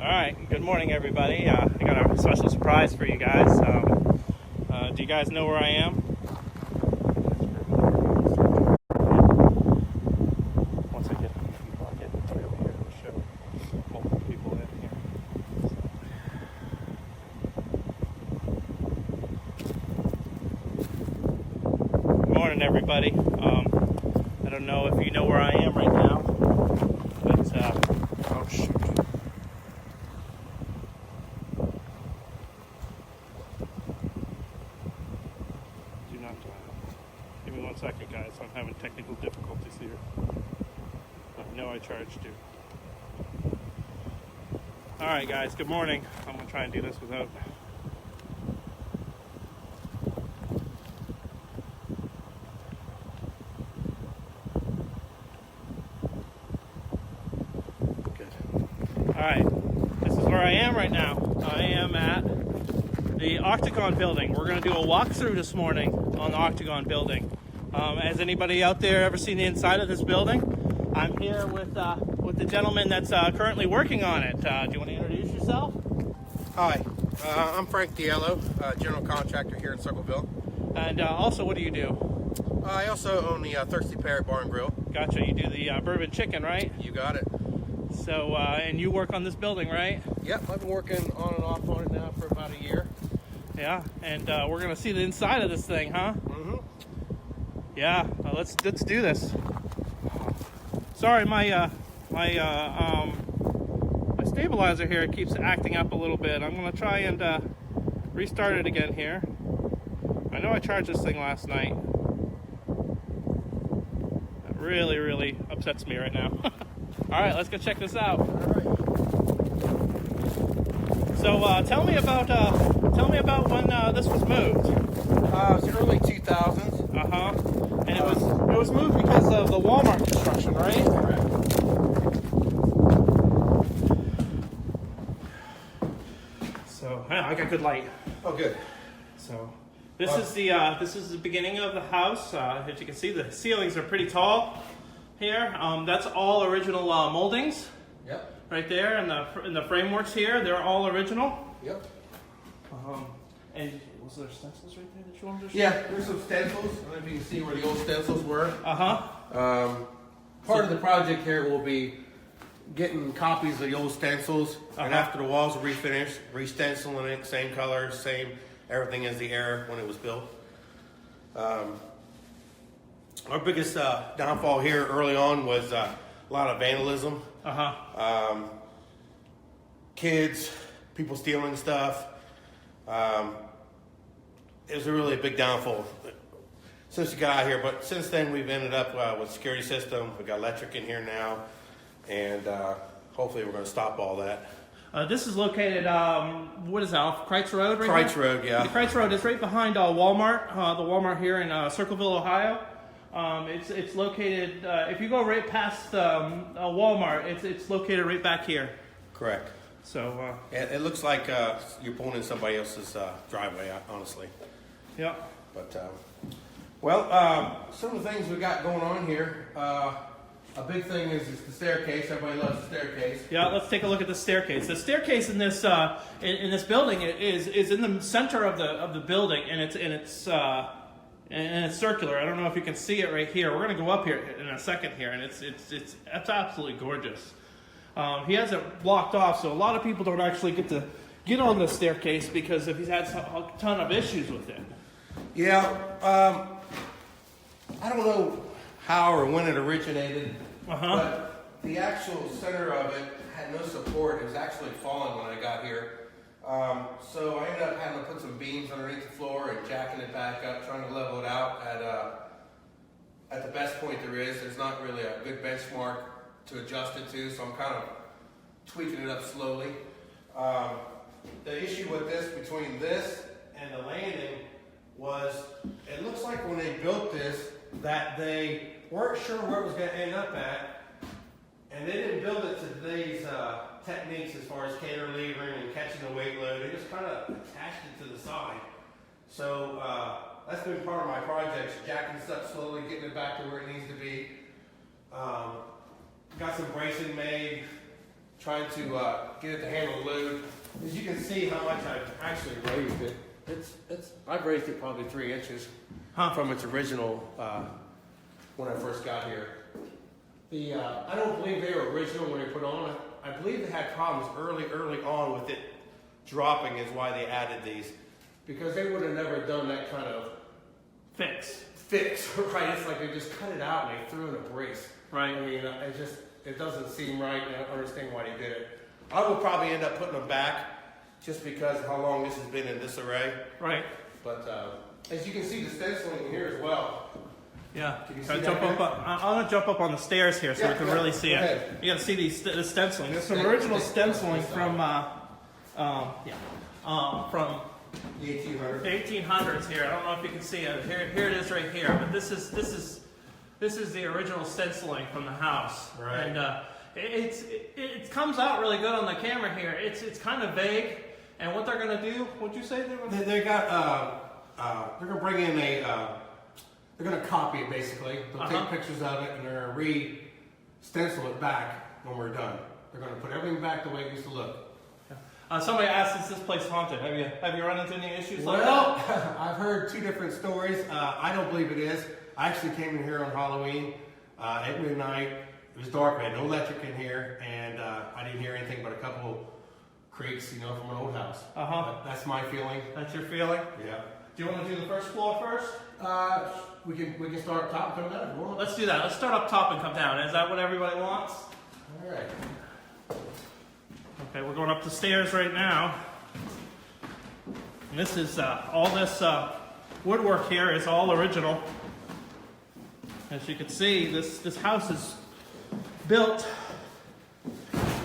Alright, good morning everybody. I got a special surprise for you guys. Do you guys know where I am? Once I get people, I'll get right over here to show multiple people in here. Good morning everybody. I don't know if you know where I am right now, but oh shoot. Give me 1 second, guys. I'm having technical difficulties here. I know I charged you. Alright, guys. Good morning. I'm going to try and do this without... Good. Alright. This is where I am right now. I am at the Octagon building. We're going to do a walkthrough this morning on the Octagon building. Has anybody out there ever seen the inside of this building? I'm here with the gentleman that's currently working on it. Do you want to introduce yourself? Hi, I'm Frank Diello, general contractor here in Circleville. And also, what do you do? I also own the Thirsty Parrot Bar and Grill. Gotcha. You do the bourbon chicken, right? You got it. So, and you work on this building, right? Yep, I've been working on and off on it now for about a year. Yeah, and we're gonna see the inside of this thing, huh? Mm-hmm. Yeah, let's do this. Sorry, my stabilizer here keeps acting up a little bit. I'm gonna try and restart it again here. I know I charged this thing last night. That really upsets me right now. All right, let's go check this out. All right. So tell me about when this was moved. It's the early 2000s. And it was moved because of the Walmart construction, right? Correct. So I got good light. Oh, good. So this is the beginning of the house. As you can see, the ceilings are pretty tall here. That's all original moldings. Yep. Right there, and the frameworks here, they're all original. Yep. And was there stencils right there that you wanted to show? Yeah, there's some stencils. I don't know if you can see where the old stencils were. Part of the project here will be getting copies of the old stencils, and after the walls are refinished, re-stenciling it, same color, same everything as the era when it was built. Our biggest downfall here early on was a lot of vandalism. Kids, people stealing stuff. It was really a big downfall since we got out here, but since then we've ended up with security system. We got electric in here now, and hopefully we're going to stop all that. This is located, what is that, off Kreitz Road right Kreitz here? Road, yeah. The Kreitz Road is right behind Walmart, the Walmart here in Circleville, Ohio. It's located, if you go right past Walmart, it's located right back here. Correct. So it looks like you're pulling in somebody else's driveway, honestly. Yeah. But some of the things we got going on here. A big thing is the staircase. Everybody loves the staircase. Yeah, let's take a look at the staircase. The staircase in this building is in the center of the building, and it's circular. I don't know if you can see it right here. We're going to go up here in a second here, and it's absolutely gorgeous. He has it blocked off, so a lot of people don't actually get to get on the staircase because he's had a ton of issues with it. Yeah, I don't know how or when it originated, but the actual center of it had no support. It was actually falling when I got here. So I ended up having to put some beams underneath the floor and jacking it back up, trying to level it out at the best point there is. There's not really a good benchmark to adjust it to, so I'm kind of tweaking it up slowly. The issue with this, between this and the landing, was it looks like when they built this that they weren't sure where it was going to end up at, and they didn't build it to today's techniques as far as cantilevering and catching the weight load. They just kind of attached it to the side. So that's been part of my project, jacking this up slowly, getting it back to where it needs to be. Got some bracing made, trying to get it to handle the load. As you can see how much I've actually raised it. I've raised it probably 3 inches from its original when I first got here. I don't believe they were original when they put on it. I believe they had problems early on with it dropping is why they added these. Because they would have never done that kind of fix, right? It's like they just cut it out and they threw in a brace. Right. I mean, it doesn't seem right, and I don't understand why they did it. I will probably end up putting them back just because of how long this has been in this array. Right. But as you can see, the stenciling here as well. Yeah. Can you Can I see jump that up? I'm gonna jump up on the stairs here so Yeah, we can yeah, really see go it. ahead. You gotta see the stenciling. There's some original stenciling from from The 1800s. 1800s here. I don't know if you can see it. Here it is right here. But this is the original stenciling from the house. Right. And it comes out really good on the camera here. It's kind of vague. And what they're gonna do? What'd you say they were? They got they're gonna bring in they're gonna copy it basically. They'll take pictures of it and they're gonna re-stencil it back when we're done. They're gonna put everything back the way it used to look. Somebody asked, "Is this place haunted?" Have you run into any issues like Well, that? I've heard 2 different stories. I don't believe it is. I actually came in here on Halloween at midnight. It was dark. We had no electric in here, and I didn't hear anything but a couple creaks, from an old house. That's my feeling. That's your feeling? Yeah. Do you want to do the first floor first? We can start up top and come down if you want. Let's do that. Let's start up top and come down. Is that what everybody wants? All right. Okay, we're going up the stairs right now. And this is all this woodwork here is all original. As you can see, this house is built.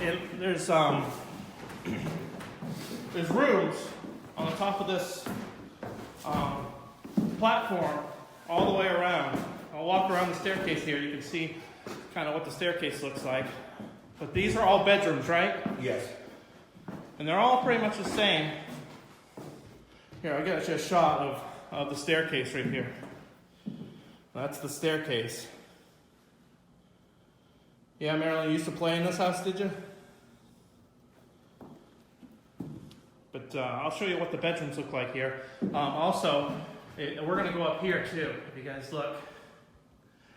And there's rooms on the top of this platform all the way around. I'll walk around the staircase here. You can see kind of what the staircase looks like. But these are all bedrooms, right? Yes. And they're all pretty much the same. Here, I'll get you a shot of the staircase right here. That's the staircase. Yeah, Marilyn, you used to play in this house, did you? But I'll show you what the bedrooms look like here. Also, we're going to go up here too, if you guys look.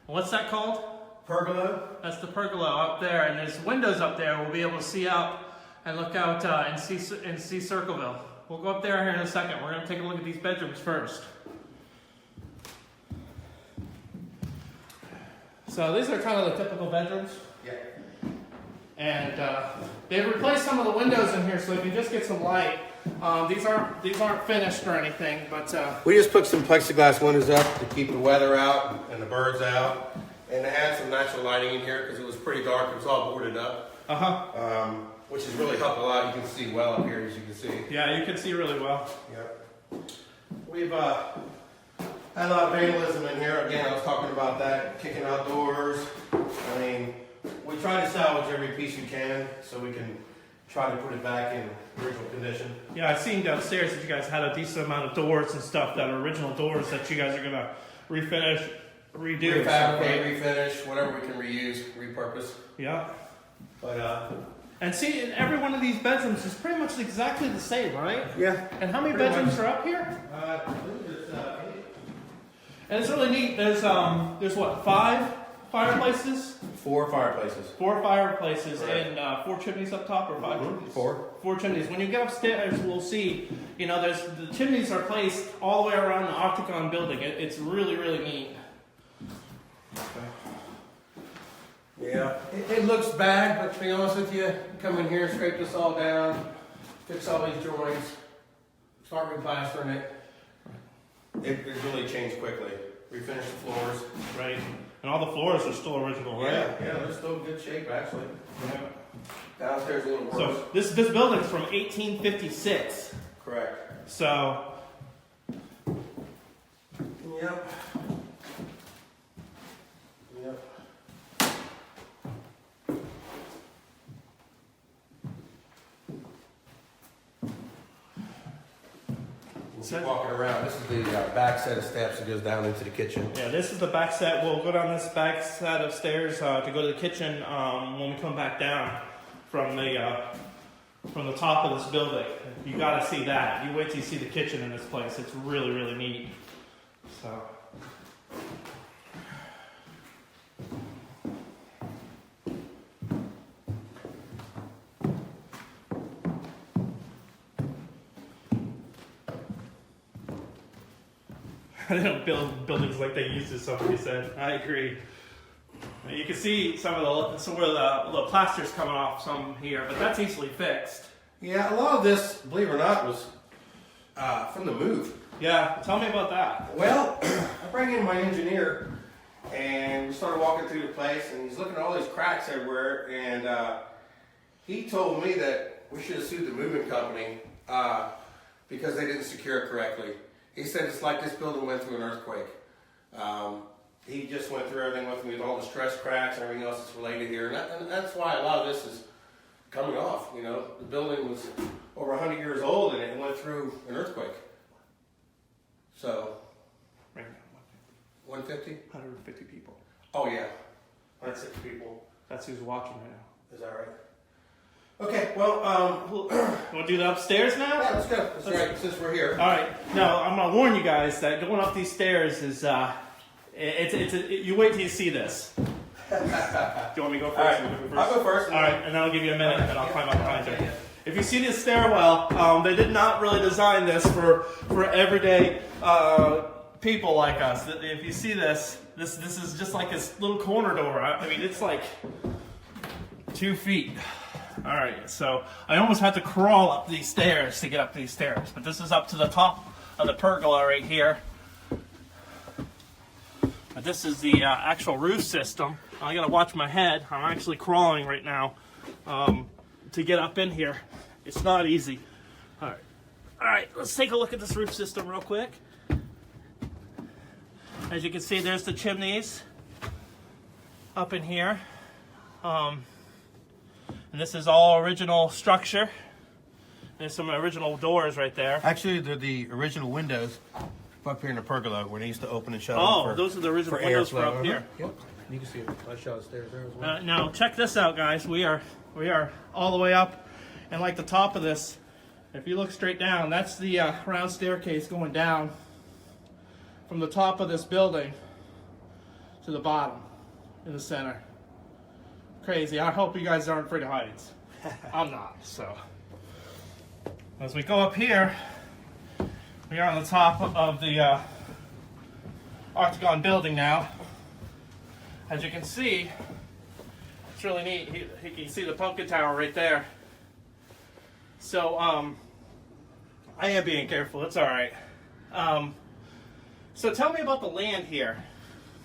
What's that called? Pergola. That's the pergola up there, and there's windows up there. We'll be able to see up and look out and see Circleville. We'll go up there here in a second. We're going to take a look at these bedrooms first. So these are kind of the typical bedrooms. Yeah. And they've replaced some of the windows in here so you can just get some light. These aren't finished or anything, but We just put some plexiglass windows up to keep the weather out and the birds out, and to add some natural lighting in here because it was pretty dark. It was all boarded up. Which has really helped a lot. You can see well up here, as you can see. Yeah, you can see really well. Yep. We've had a lot of vandalism in here. Again, I was talking about that, kicking out doors. I mean, we try to salvage every piece we can so we can try to put it back in original condition. Yeah, I've seen downstairs that you guys had a decent amount of doors and stuff that are original doors that you guys are gonna refinish, redo. Refabricate, refinish, whatever we can reuse, repurpose. Yeah. But And see, every one of these bedrooms is pretty much exactly the same, right? yeah. And how many bedrooms are up here? I believe it's 8. And it's really neat. There's what, 5 fireplaces? 4 fireplaces. 4 fireplaces Right. and 4 chimneys up top, or 5 chimneys? 4. 4 chimneys. When you get upstairs, we'll see. There's the chimneys are placed all the way around the Octagon building. It's really, really neat. Yeah. It looks bad, but to be honest with you, come in here, scrape this all down, fix all these joints, start replastering it. It really changed quickly. Refinish the floors. Right. And all the floors are still original, right? Yeah, they're still in good shape actually. Yeah. Downstairs a little worse. So this building's from 1856. Correct. So Yep. We'll keep walking around. This is the back set of steps that goes down into the kitchen. yeah, this is the back set. We'll go down this back set of stairs to go to the kitchen when we come back down. from the top of this building. You got to see that. You wait till you see the kitchen in this place. It's really, really neat. So. They don't build buildings like they used to, somebody said. I agree. You can see some of the plaster's coming off some here, but that's easily fixed. Yeah, a lot of this, believe it or not, was from the move. Yeah, tell me about that. Well, I bring in my engineer, and we started walking through the place, and he's looking at all these cracks everywhere, and he told me that we should have sued the moving company because they didn't secure it correctly. He said it's like this building went through an earthquake. He just went through everything with me with all the stress cracks and everything else that's related here. And that's why a lot of this is coming off. You know, the building was over 100 years old and it went through an earthquake. So, Right now, 150? 150 people. Oh, yeah. 106 people. That's who's watching right now. Is that right? Okay, well, You want to do the upstairs now? yeah, let's go. That's right, since we're here. All right. Now, I'm going to warn you guys that going up these stairs is, you wait till you see this. Do you want me to go first? All right, You want me to go I'll go first. All right, and then I'll give you a minute, and then I'll climb up behind you. If you see this stairwell, they did not really design this for everyday people like us. If you see this is just like this little corner door. I mean, it's like 2 feet. All right, so I almost had to crawl up these stairs to get up these stairs, but this is up to the top of the pergola right here. But this is the actual roof system. I gotta watch my head. I'm actually crawling right now to get up in here. It's not easy. All right, let's take a look at this roof system real quick. As you can see, there's the chimneys up in here. And this is all original structure. There's some original doors right there. Actually, they're the original windows up here in the pergola where they used to open and shut. Oh, those are the original windows for up here. Yep. You can see a nice shot of stairs there as well. Now check this out, guys. We are all the way up, and like the top of this, if you look straight down, that's the round staircase going down from the top of this building to the bottom in the center. Crazy. I hope you guys aren't afraid of heights. I'm not. So as we go up here, we are on the top of the Octagon building now. As you can see, it's really neat. You can see the pumpkin tower right there. So I am being careful. It's all right. So tell me about the land here.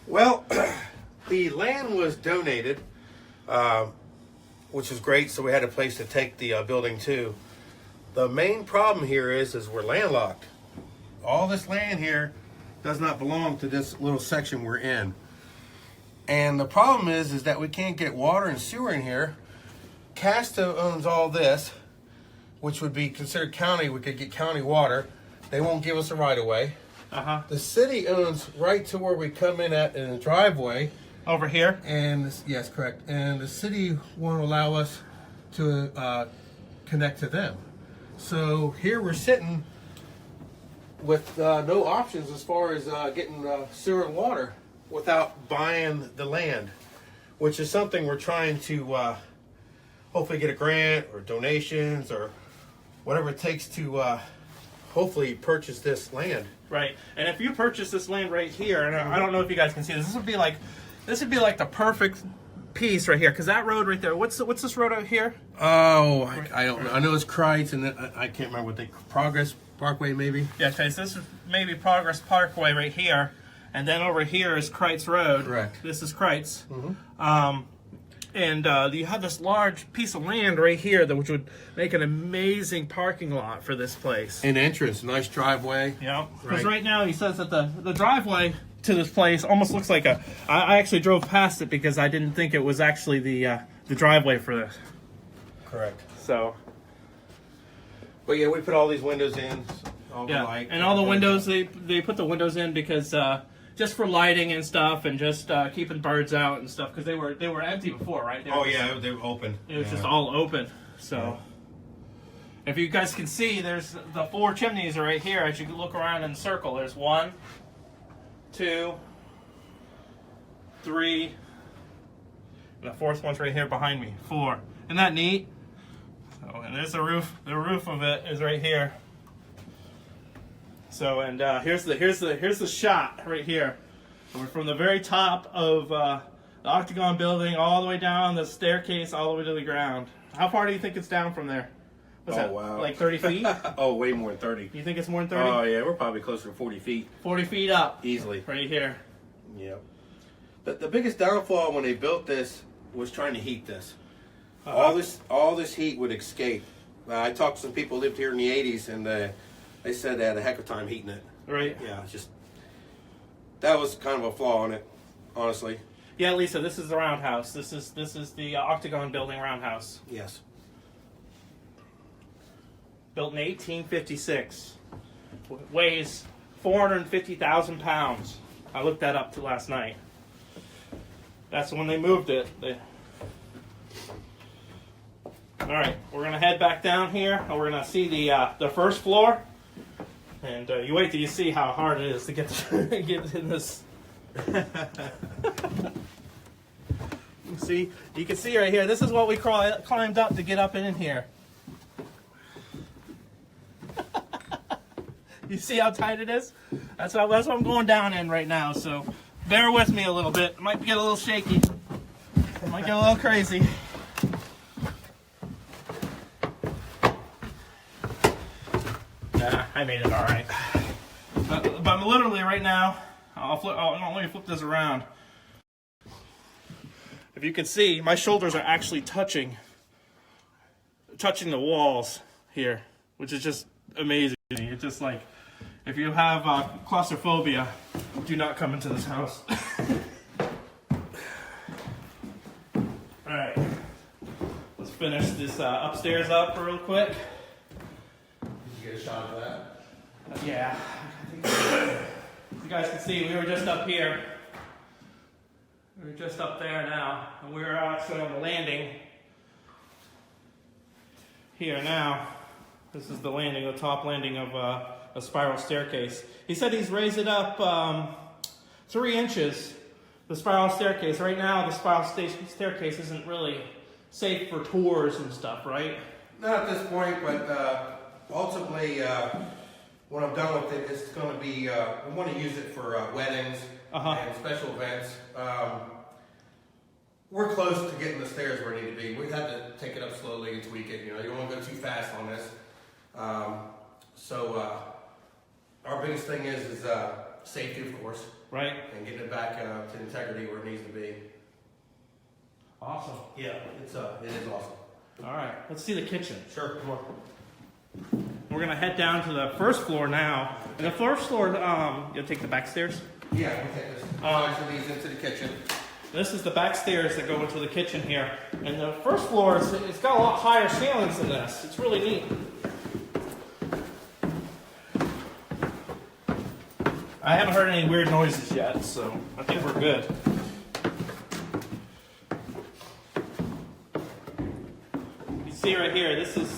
Well, the land was donated, which is great. So we had a place to take the building to. The main problem here is we're landlocked. All this land here does not belong to this little section we're in. And the problem is that we can't get water and sewer in here. Casto owns all this, which would be considered county. We could get county water. They won't give us a right of way. The city owns right to where we come in the driveway. Over here? And yes, correct. And the city won't allow us to connect to them. So here we're sitting with no options as far as getting sewer and water without buying the land, which is something we're trying to hopefully get a grant or donations or whatever it takes to hopefully purchase this land. Right. And if you purchase this land right here, and I don't know if you guys can see this, this would be like the perfect piece right here, because that road right there. What's this road out here? Oh, I don't know. I know it's Kreitz, and I can't remember what Progress Parkway maybe. Yeah, okay, so this is maybe Progress Parkway right here, and then over here is Kreitz Road. Correct. This is Kreitz. And you have this large piece of land right here, which would make an amazing parking lot for this place. An entrance, nice driveway. Yeah, because right now he says that the driveway to this place almost looks like I actually drove past it because I didn't think it was actually the driveway for this. Correct. So. But yeah, we put all these windows in. Yeah, and all the windows, they put the windows in because just for lighting and stuff, and just keeping birds out and stuff, because they were empty before, right? Oh yeah, they were open. It was just all open. So, if you guys can see, there's the 4 chimneys are right here. As you look around in the circle, there's 1, 2, 3, and the 4th one's right here behind me. 4. Isn't that neat? So, and there's the roof. The roof of it is right here. So, and here's the shot right here. We're from the very top of the Octagon building all the way down the staircase, all the way to the ground. How far do you think it's down from there? What's that? Wow. Like 30 feet? Oh, way more than 30. You think it's more than 30? Oh yeah, we're probably closer to 40 feet. 40 feet up. Easily. Right here. Yep. The biggest downfall when they built this was trying to heat this. All this heat would escape. I talked to some people who lived here in the 80s, and they said they had a heck of a time heating it. Right. Yeah, it's just that was kind of a flaw in it, honestly. Yeah, Lisa, this is the roundhouse. This is the Octagon building roundhouse. Yes. Built in 1856. Weighs 450,000 pounds. I looked that up last night. That's when they moved it. All right, we're gonna head back down here, and we're gonna see the first floor. And you wait till you see how hard it is to get get in this. See, you can see right here. This is what we climbed up to get up in here. You see how tight it is? That's what I'm going down in right now. So bear with me a little bit. It might get a little shaky. It might get a little crazy. Nah, I made it all right. But literally right now, let me flip this around. If you can see, my shoulders are actually touching the walls here, which is just amazing. It's just like, if you have claustrophobia, do not come into this house. All right, let's finish this upstairs up real quick. Did you get a shot of that? Yeah. As you guys can see, we were just up here. We're just up there now, and we're actually on the landing here now. This is the landing, the top landing of a spiral staircase. He said he's raised it up 3 inches, the spiral staircase. Right now, the spiral staircase isn't really safe for tours and stuff, right? Not at this point, but ultimately, when I'm done with it, it's going to be, we want to use it for weddings and special events. We're close to getting the stairs where we need to be. We have to take it up slowly and tweak it. You know, you don't want to go too fast on this. So our biggest thing is safety, of course. Right. And getting it back to integrity where it needs to be. Awesome. Yeah, it is awesome. All right, let's see the kitchen. Sure. We're gonna head down to the first floor now. And the first floor, you'll take the back stairs? Yeah, we'll take this. Actually leads into the kitchen. This is the back stairs that go into the kitchen here. And the first floor, it's got a lot higher ceilings than this. It's really neat. I haven't heard any weird noises yet, so I think we're good. You see right here, this is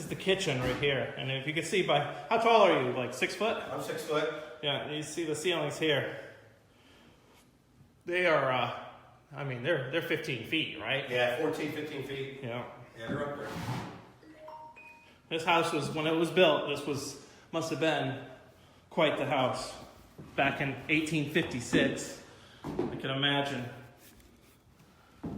the kitchen right here. And if you can see by, how tall are you? Like 6 foot? I'm 6 foot. Yeah, and you see the ceilings here. They are, I mean, they're 15 feet, right? Yeah, 14, 15 feet. Yeah. Yeah, they're up there. This house was, when it was built, must have been quite the house. Back in 1856, I can imagine. And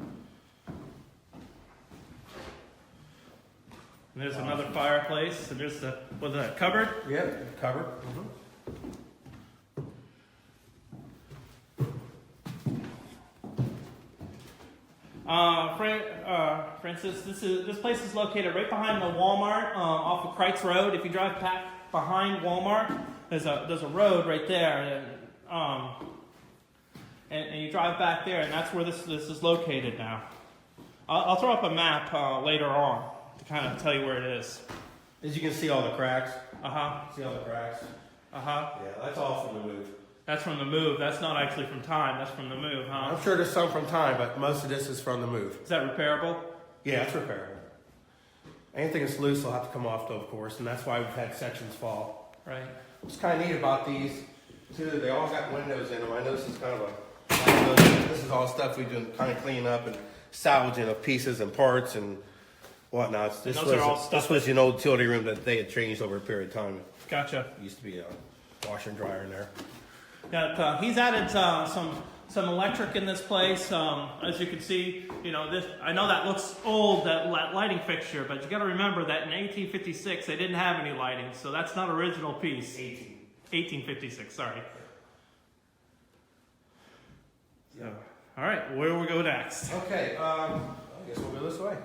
there's another fireplace, and there's with a cupboard. Yep, cupboard. Francis, this place is located right behind the Walmart off of Kreitz Road. If you drive back behind Walmart, there's a road right there, and you drive back there, and that's where this is located now. I'll throw up a map later on to kind of tell you where it is. As you can see, all the cracks. Uh huh. See all the cracks? Uh huh. Yeah, that's all from the move. That's from the move. That's not actually from time. That's from the move, huh? I'm sure there's some from time, but most of this is from the move. Is that repairable? Yeah, it's repairable. Anything that's loose will have to come off though, of course, and that's why we've had sections fall. Right. What's kind of neat about these, too, they all got windows in them. I know this is kind of this is all stuff we've been kind of cleaning up and salvaging of pieces and parts and whatnot. This was an old utility room that they had changed over a period of time. Gotcha. It used to be a washer and dryer in there. Yeah, he's added some electric in this place. As you can see, this. I know that looks old, that lighting fixture, but you got to remember that in 1856 they didn't have any lighting, so that's not original piece. 1856. Sorry. So, all right, where do we go next? Okay, I guess we'll go this way.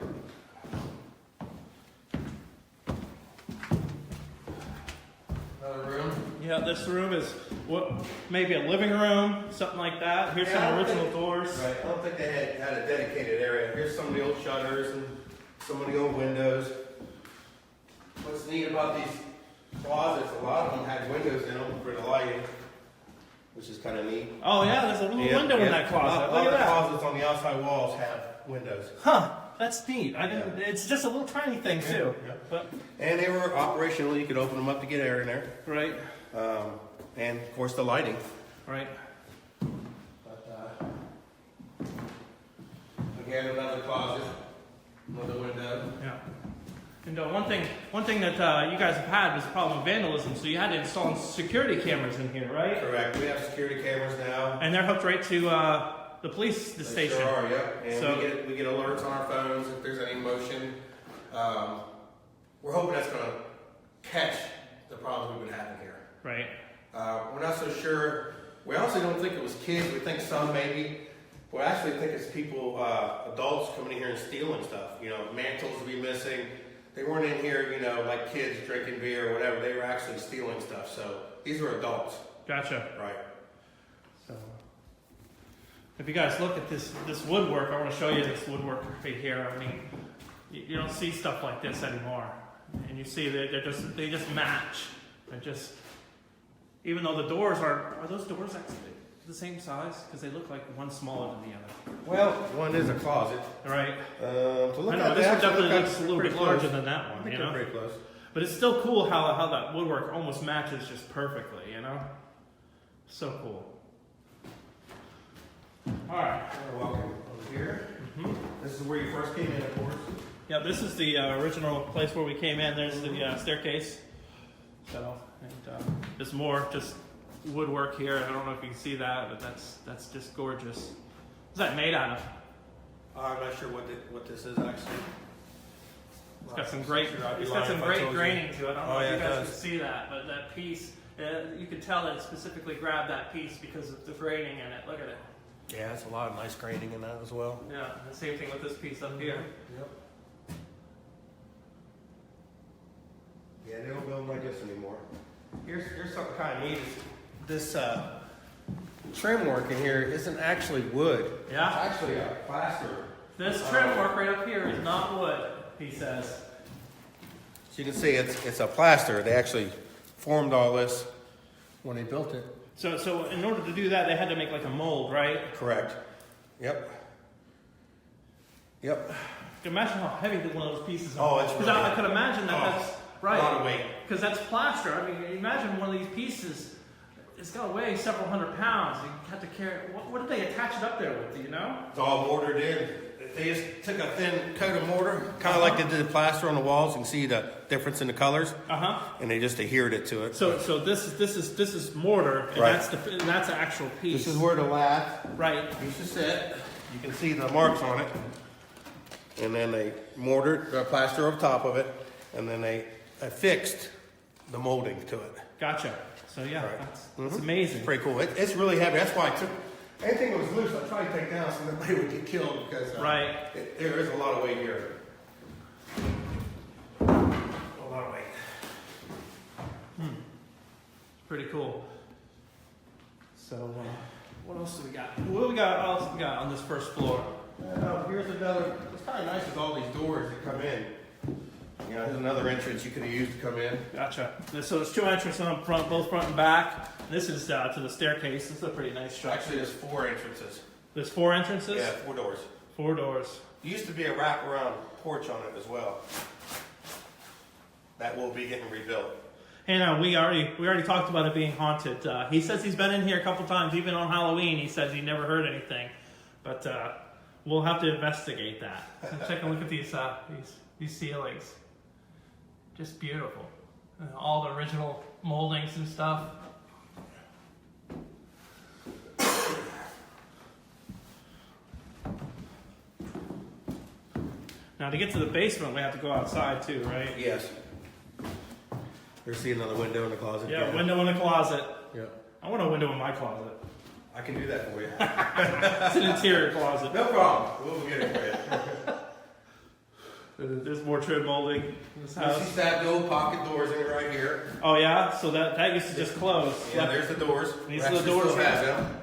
Another room. Yeah, this room is maybe a living room, something like that. Here's some original doors. Right, I don't think they had a dedicated area. Here's some of the old shutters and some of the old windows. What's neat about these closets, a lot of them had windows in them for the lighting, which is kind of neat. Oh yeah, there's a little window in that closet. Look at that. Closets on the outside walls have windows. Huh, that's neat. I didn't. It's just a little tiny thing too. Yeah. But and they were operational. You could open them up to get air in there. Right. And of course the lighting. Right. But, again, another closet, another window. Yeah. And one thing that you guys have had was a problem with vandalism, so you had to install security cameras in here, right? Correct. We have security cameras now. And they're hooked right to the police station. Sure are, yep. And so, we get alerts on our phones if there's any motion. We're hoping that's going to catch the problems we've been having here. Right. We're not so sure. We also don't think it was kids. We think some maybe. We actually think it's people, adults coming in here and stealing stuff. Mantles would be missing. They weren't in here, like kids drinking beer or whatever. They were actually stealing stuff. So these were adults. Gotcha. Right. So if you guys look at this woodwork, I want to show you this woodwork right here. I mean, you don't see stuff like this anymore. And you see that they just match. They're just, even though the doors are those doors actually the same size? Because they look like one smaller than the other. Well, one is a closet. Right. To look I know, at, this one actually definitely look looks a little bit larger than that one, I think they're pretty close. But it's still cool how that woodwork almost matches just perfectly, So cool. Alright. You're welcome. Over here. Mm-hmm. This is where you first came in, of course. Yeah, this is the original place where we came in. There's the staircase. So, and there's more just woodwork here. I don't know if you can see that, but that's just gorgeous. What's that made out of? I'm not sure what this is actually. It's got some great graining to it. I don't know if you guys can see that, but that piece, you can tell that it specifically grabbed that piece because of the graining in it. Look at it. Yeah, it's a lot of nice graining in that as well. Yeah, the same thing with this piece up here. Yep. Yeah, they don't build them like this anymore. Here's something kind of neat. This trim work in here isn't actually wood. Yeah. It's actually a plaster. This trim work right up here is not wood, he says. So you can see it's a plaster. They actually formed all this when they built it. So in order to do that, they had to make like a mold, right? Correct. Yep. Imagine how heavy one of those pieces are. Oh, it's really I could imagine that's right. A lot of weight. Because that's plaster. I mean, imagine one of these pieces. It's got to weigh several hundred pounds. You have to carry. What did they attach it up there with? Do you know? It's all mortared in. They just took a thin coat of mortar, kind of like they did the plaster on the walls. You can see the difference in the colors. And they just adhered it to it. So this is mortar, and right. that's an actual piece. This is where the lath used to sit. You can see the marks on it. And then they mortared the plaster over top of it, and then they affixed the molding to it. Gotcha. So yeah, right. that's amazing. It's pretty cool. It's really heavy. That's why I took anything that was loose. I tried to take down so nobody would get killed because there is a lot of weight here. A lot of weight. Pretty cool. So what else do we got? What else do we got on this first floor? Here's another. What's kind of nice is all these doors that come in. You know, there's another entrance you could have used to come in. Gotcha. So there's 2 entrances on front, both front and back. This is to the staircase. This is a pretty nice structure. Actually, there's 4 entrances. There's 4 entrances? Yeah, 4 doors. 4 doors. There used to be a wraparound porch on it as well. That will be getting rebuilt. Hey, now we already talked about it being haunted. He says he's been in here a couple times, even on Halloween. He says he never heard anything, but we'll have to investigate that. Take a look at these ceilings. Just beautiful. All the original moldings and stuff. Now to get to the basement, we have to go outside too, right? Yes. There's another window in the closet. Yeah, window in the closet. Yep. I want a window in my closet. I can do that for you. It's an interior closet. No problem. We'll get it for you. There's more trim molding in this You house. see that old pocket doors in it right here. Oh yeah, so that used to just close. Yeah, there's the doors. These We are the actually doors still have here. them,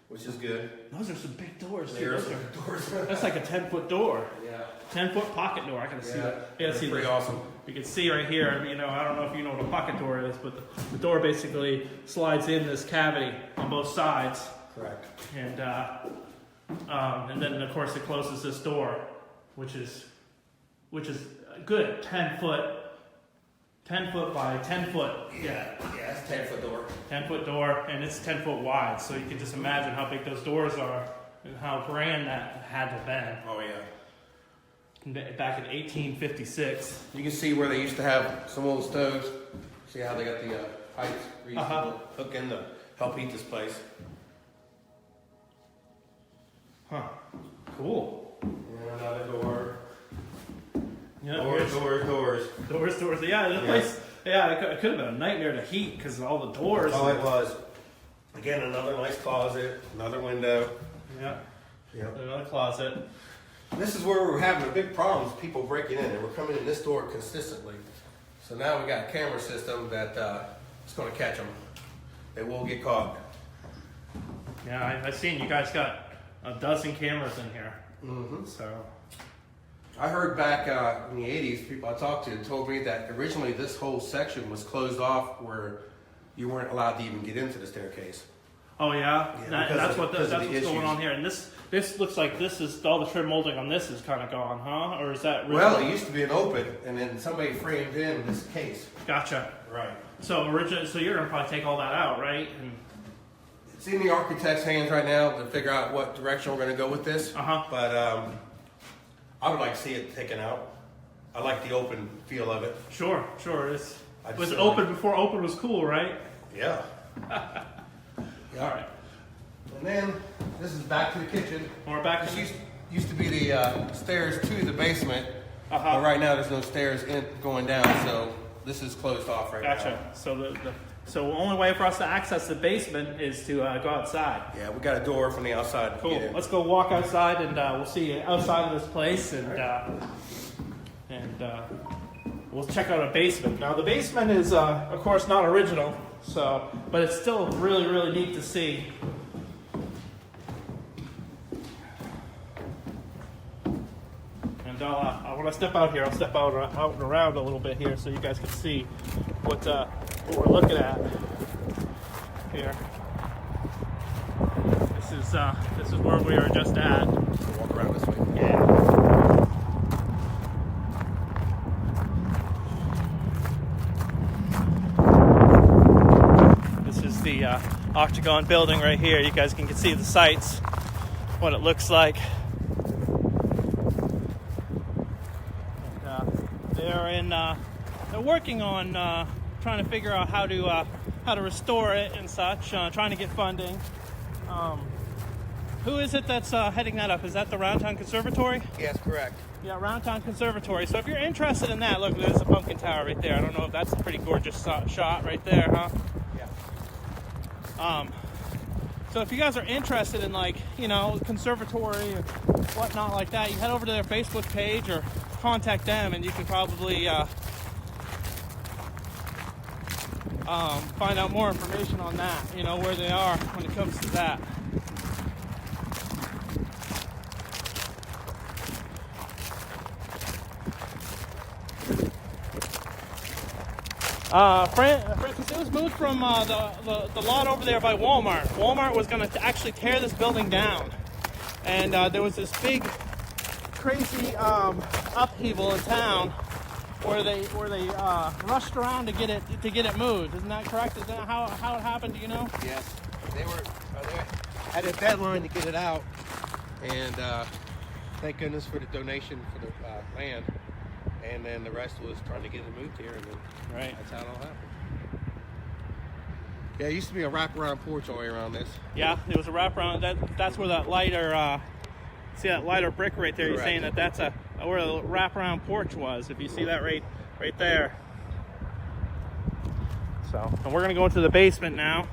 which is good. Those are some big doors. Too. There's Those the are- doors. That's like a 10-foot door. Yeah. 10-foot pocket door. I can see that. Yeah, see pretty that. awesome. You can see right here. You know, I don't know if you know what a pocket door is, but the door basically slides in this cavity on both sides, Correct. and then of course it closes this door, which is good. 10 foot by 10 foot. Yeah, it's a 10-foot door. 10-foot door, and it's 10 foot wide. So you can just imagine how big those doors are and how grand that had to have been. Oh yeah. Back in 1856. You can see where they used to have some old stoves. See how they got the pipes greased to hook in to help heat this place. Huh. Cool. And another door. Yeah, Doors. Doors. Yeah, this place. Yeah, it could have been a nightmare to heat because of all the doors. Oh, it was. Again, another nice closet, another window. Yeah. Yep. Another closet. This is where we were having a big problem with people breaking in. They were coming in this door consistently. So now we got a camera system that is going to catch them. They will get caught. Yeah, I've seen you guys got a dozen cameras in here. Mm-hmm. So. I heard back in the 80s, people I talked to told me that originally this whole section was closed off where you weren't allowed to even get into the staircase. Oh yeah, that's because what's of the going issues. on here. And this looks like this is all the trim molding on this is kind of gone, huh? Or is that? Well, it used to be an open, and then somebody framed in this case. Gotcha. Right. So you're gonna probably take all that out, right? And, It's in the architect's hands right now to figure out what direction we're going to go with this. But I would like to see it taken out. I like the open feel of it. Sure. It was feel open like- before open was cool, right? Yeah. All right. And then this is back to the kitchen. We're back This to used to be the stairs to the basement. Uh-huh. But right now there's no stairs going down, so this is closed off right now. Gotcha. So the only way for us to access the basement is to go outside. Yeah, we got a door from the outside. to Cool. get in. Let's go walk outside, and we'll see you outside of this place, and we'll check out a basement. Now the basement is, of course, not original, but it's still really, really neat to see. And I want to step out here. I'll step out and around a little bit here, so you guys can see what we're looking at here. This is where we were just at. We'll walk around this way. Yeah. This is the Octagon building right here. You guys can see the sights, what it looks like. And, they're working on trying to figure out how to restore it and such, trying to get funding. Who is it that's heading that up? Is that the Roundtown Conservatory? Yes, correct. Yeah, Roundtown Conservatory. So if you're interested in that, look, there's a pumpkin tower right there. I don't know if that's a pretty gorgeous shot right there, huh? Yeah. So if you guys are interested in, like, conservatory and whatnot like that, you head over to their Facebook page or contact them, and you can probably find out more information on that, where they are when it comes to that. Francis, it was moved from the lot over there by Walmart. Walmart was going to actually tear this building down, and there was this big, crazy upheaval in town where they rushed around to get it moved. Isn't that correct? Is that how it happened? Do you know? Yes, they had a deadline to get it out, and thank goodness for the donation for the land. And then the rest was trying to get it moved here, and then Right. that's how it all happened. Yeah, it used to be a wraparound porch all the way around this. Yeah, it was a wraparound. That's where that lighter, see that lighter brick right there. You're Correct. saying that's where the wraparound porch was. If you see that right there. So, and we're gonna go into the basement now,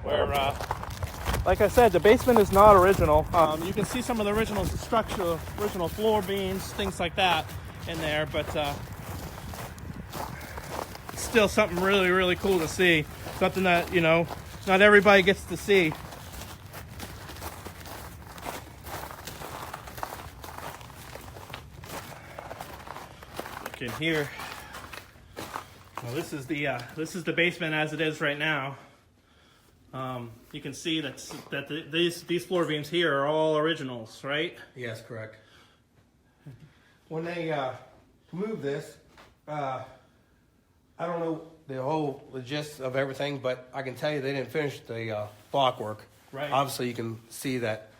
where, like I said, the basement is not original. You can see some of the original structure, original floor beams, things like that in there, but still something really, really cool to see. Something that, not everybody gets to see. Look in here. Well, this is the basement as it is right now. You can see that these floor beams here are all originals, right? Yes, correct. When they moved this, I don't know the whole gist of everything, but I can tell you they didn't finish the block work. Right. Obviously, you can see that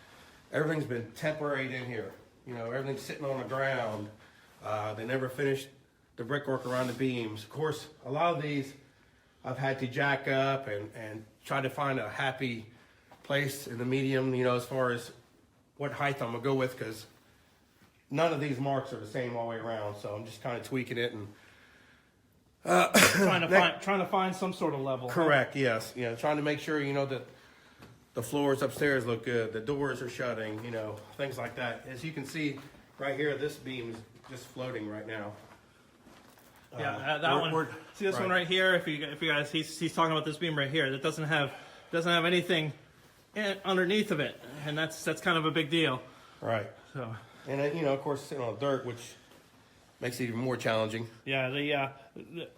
everything's been temporary in here. Everything's sitting on the ground. They never finished the brickwork around the beams. Of course, a lot of these I've had to jack up and try to find a happy place in the medium, as far as what height I'm gonna go with, because none of these marks are the same all the way around. So I'm just kind of tweaking it and trying to find some sort of level. correct. Yes, trying to make sure that the floors upstairs look good, the doors are shutting, things like that. As you can see right here, this beam is just floating right now. Yeah, that one. See this one right here? If you guys, he's talking about this beam right here. That doesn't have anything underneath of it, and that's kind of a big deal. Right. So. And of course, sitting on dirt, which makes it even more challenging. Yeah.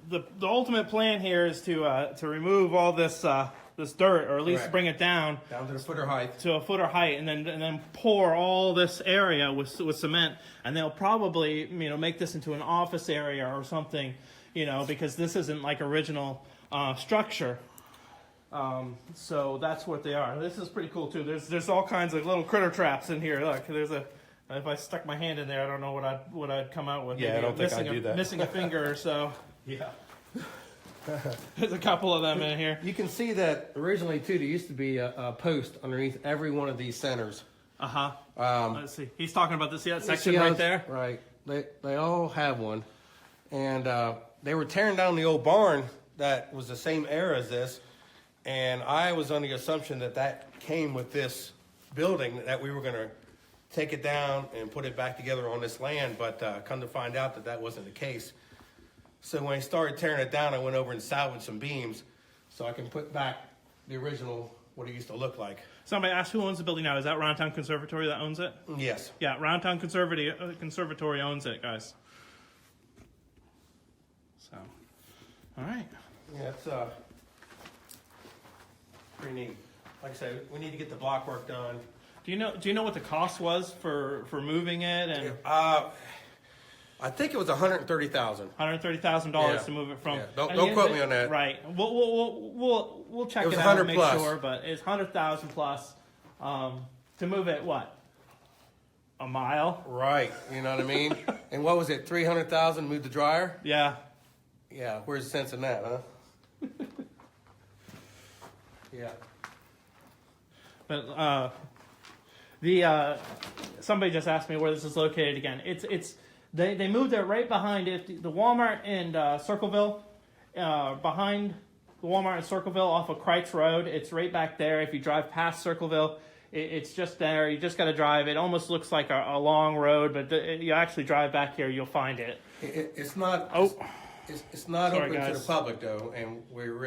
The ultimate plan here is to remove all this dirt, or at least Correct. bring it down Down to the footer height. to a footer height, and then pour all this area with cement, and they'll probably make this into an office area or something, because this isn't like original structure. So that's what they are. This is pretty cool too. There's all kinds of little critter traps in here. Look, if I stuck my hand in there, I don't know what I'd come out with. Yeah, Maybe I don't think I'd do that. Missing a finger or so. Yeah. There's a couple of them in here. You can see that originally too, there used to be a post underneath every one of these centers. Let's see. He's talking about this section See how right it's- there. Right. They all have one, and they were tearing down the old barn that was the same era as this, and I was under the assumption that came with this building, that we were going to take it down and put it back together on this land, but come to find out that wasn't the case. So when I started tearing it down, I went over and salvaged some beams so I can put back the original, what it used to look like. Somebody asked who owns the building now. Is that Roundtown Conservatory that owns it? Yes. Yeah, Roundtown Conservatory owns it, guys. So, all right. Yeah, it's pretty neat. Like I said, we need to get the block work done. Do you know what the cost was for moving it and I think it was $130,000. $130,000 to move it from? Yeah. Don't quote me on that. Right. We'll check It was it out and 100 make plus. sure, but it's $100,000 plus to move it. What? A mile? Right. You know what I mean? And what was it? $300,000 moved the dryer. Yeah. Yeah. Where's the sense in that, huh? Yeah. But somebody just asked me where this is located again. They moved it right behind it. The Walmart in Circleville, behind the Walmart in Circleville off of Kreitz Road. It's right back there. If you drive past Circleville, it's just there. You just got to drive. It almost looks like a long road, but you actually drive back here, you'll find it. It's not. Oh. It's not Sorry, open to guys. the public though, and we're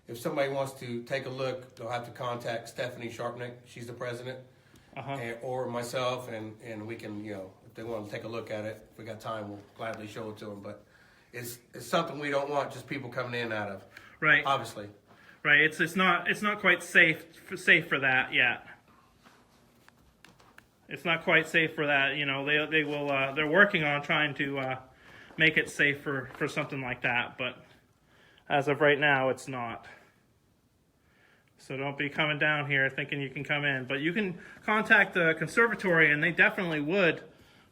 if somebody wants to take a look, they'll have to contact Stephanie Sharpnick. She's the president. Or myself, and we can, if they want to take a look at it, if we got time, we'll gladly show it to them. But it's something we don't want just people coming in and out of. Right. Obviously. Right. It's not quite safe for that yet. It's not quite safe for that. You know, they will they're working on trying to make it safe for something like that, but as of right now, it's not. So don't be coming down here thinking you can come in, but you can contact the conservatory, and they definitely would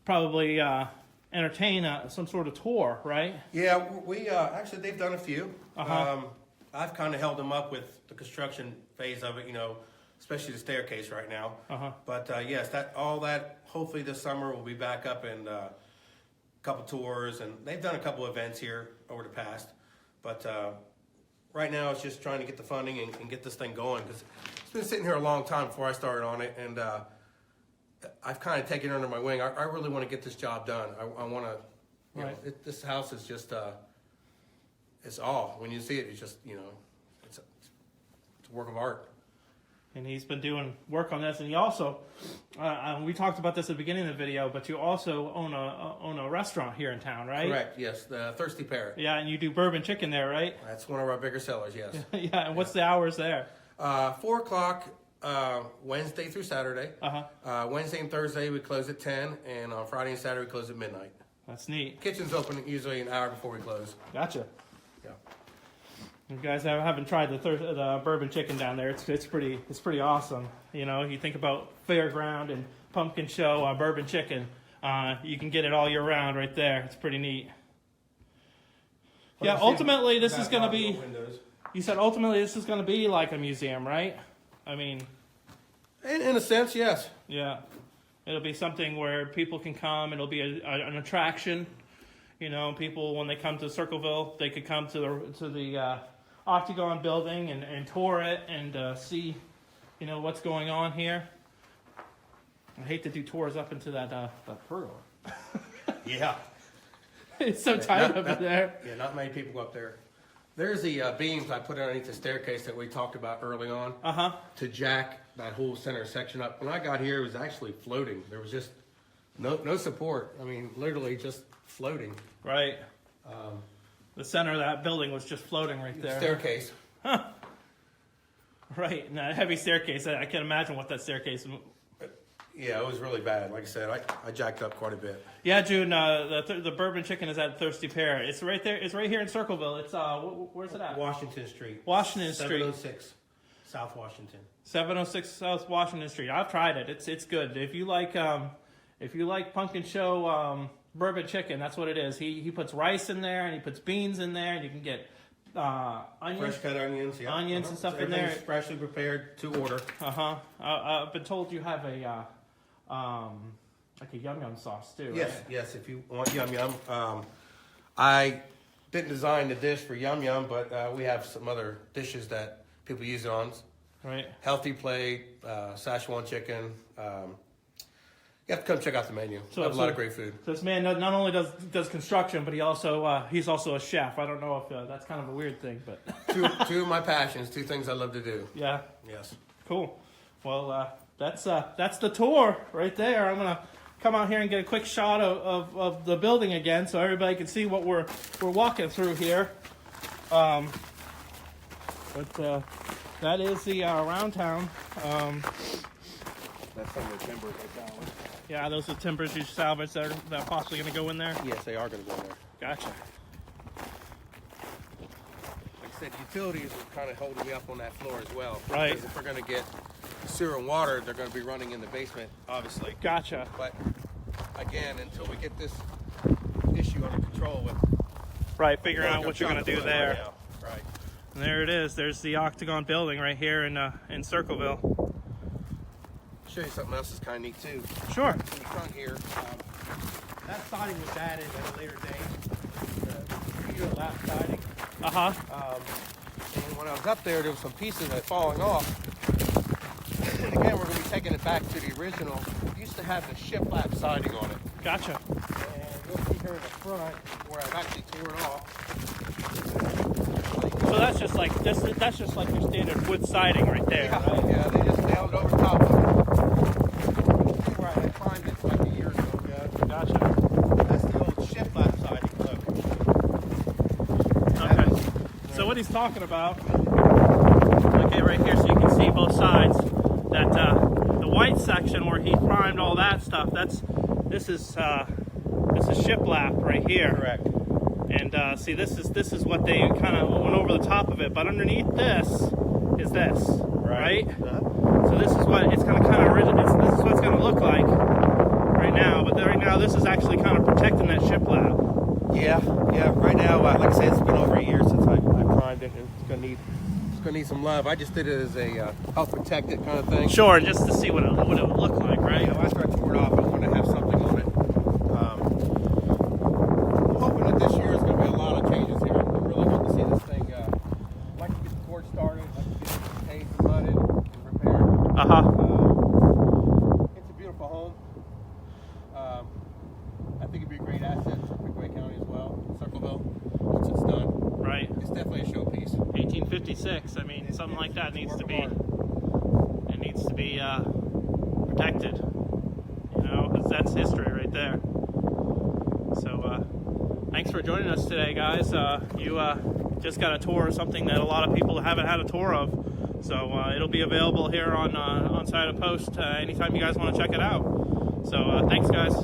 probably entertain some sort of tour, right? Yeah, we actually they've done a few. I've kind of held them up with the construction phase of it, you know, especially the staircase right now. But yes, all that hopefully this summer we'll be back up and a couple tours, and they've done a couple events here over the past. But right now it's just trying to get the funding and get this thing going, because it's been sitting here a long time before I started on it, and I've kind of taken it under my wing. I really want to get this job done. I want to, you know, this house is just, it's all. When you see it, it's just, you know, it's a work of art. And he's been doing work on this, and he also, we talked about this at the beginning of the video, but you also own a restaurant here in town, right? Correct, yes, the Thirsty Parrot. Yeah, and you do bourbon chicken there, right? That's one of our bigger sellers, yes. Yeah, and what's the hours there? 4 o'clock Wednesday through Saturday. Wednesday and Thursday we close at 10, and on Friday and Saturday we close at midnight. That's neat. Kitchen's open usually an hour before we close. Gotcha. Yeah. You guys haven't tried the bourbon chicken down there. It's pretty awesome. You know, you think about Fairground and Pumpkin Show bourbon chicken. You can get it all year round right there. It's pretty neat. Yeah, ultimately this is going to be. You said ultimately this is going to be like a museum, right? I mean, in a sense, yes. Yeah, it'll be something where people can come. It'll be an attraction. You know, people when they come to Circleville, they could come to the Octagon building and tour it and see, you know, what's going on here. I hate to do tours up into that pergola. Yeah. It's so tight up there. Yeah, not many people go up there. There's the beams I put underneath the staircase that we talked about early on to jack that whole center section up. When I got here, it was actually floating. There was just no support. I mean, literally just floating. Right. The center of that building was just floating right there. Staircase. Huh. Right. And that heavy staircase. I can't imagine what that staircase. Yeah, it was really bad. Like I said, I jacked up quite a bit. Yeah, June. The bourbon chicken is at Thirsty Parrot. It's right there. It's right here in Circleville. It's where's it at? Washington Street. Washington Street. 706 South Washington. 706 South Washington Street. I've tried it. It's good. If you like Pumpkin Show bourbon chicken, that's what it is. He puts rice in there and he puts beans in there, and you can get onions, fresh cut onions, yeah. Onions and stuff in there. Freshly prepared to order. I've been told you have a like a yum yum sauce too. Yes, right? yes. If you want yum yum, I didn't design the dish for yum yum, but we have some other dishes that people use it on. Right. Healthy plate, Szechuan chicken. You have to come check out the menu. So, we have a lot of great food. So this man not only does construction, but he's also a chef. I don't know if that's kind of a weird thing, but two of my passions, two things I love to do. Yeah. Yes. Cool. Well, that's the tour right there. I'm gonna come out here and get a quick shot of the building again, so everybody can see what we're walking through here. But that is the Roundtown. That's some of the timbers I found. Yeah, those are timbers you salvaged that are possibly going to go in there? Yes, they are going to go in there. Gotcha. Like I said, utilities are kind of holding me up on that floor as well. Right. Because if we're going to get sewer and water, they're going to be running in the basement, obviously. Gotcha. But again, until we get this issue under control with... Right, figuring out what you're going to do there. Right. Right. And there it is. There's the Octagon building right here in Circleville. Show you something else that's kind of neat too. Sure. In the front here, that siding was added at a later date. The lap siding. And when I was up there was some pieces that had fallen off. And again, we're going to be taking it back to the original. It used to have the shiplap siding on it. Gotcha. And you'll see here in the front where I've actually torn off. So that's just like your standard wood siding right there. Yeah, right? Yeah, they just nailed over top of it. Where I climbed it like a year ago. Yeah. Gotcha. That's the old shiplap siding. Look. so what he's talking about, okay, right here, so you can see both sides, that the white section where he primed all that stuff, this is shiplap right here. Correct. And see, this is what they kind of went over the top of it, but underneath this is this, right? So this is what it's kind of rigid. This is what it's going to look like right now, but right now this is actually kind of protecting that shiplap. Yeah. Right now, like I said, it's been over a year since I primed it, and it's gonna need some love. I just did it as a help protect it kind of thing. Sure, and just to see what it would look like, right? You know, after I tore it off, I want to have something on it. I'm hoping that this year is going to be a lot of changes here. I'm really good to see this thing. I'd like to get the porch started. I'd like to get it paved and mudded and repaired. It's a beautiful home. I think it'd be a great asset for Pickaway County as well, Circleville, once it's done. Right. It's definitely a showpiece. 1856. I mean, something like that needs to be. It needs to be protected. You know, that's history right there. So, thanks for joining us today, guys. You just got a tour of something that a lot of people haven't had a tour of. So it'll be available here on Side of Post anytime you guys want to check it out. So thanks, guys.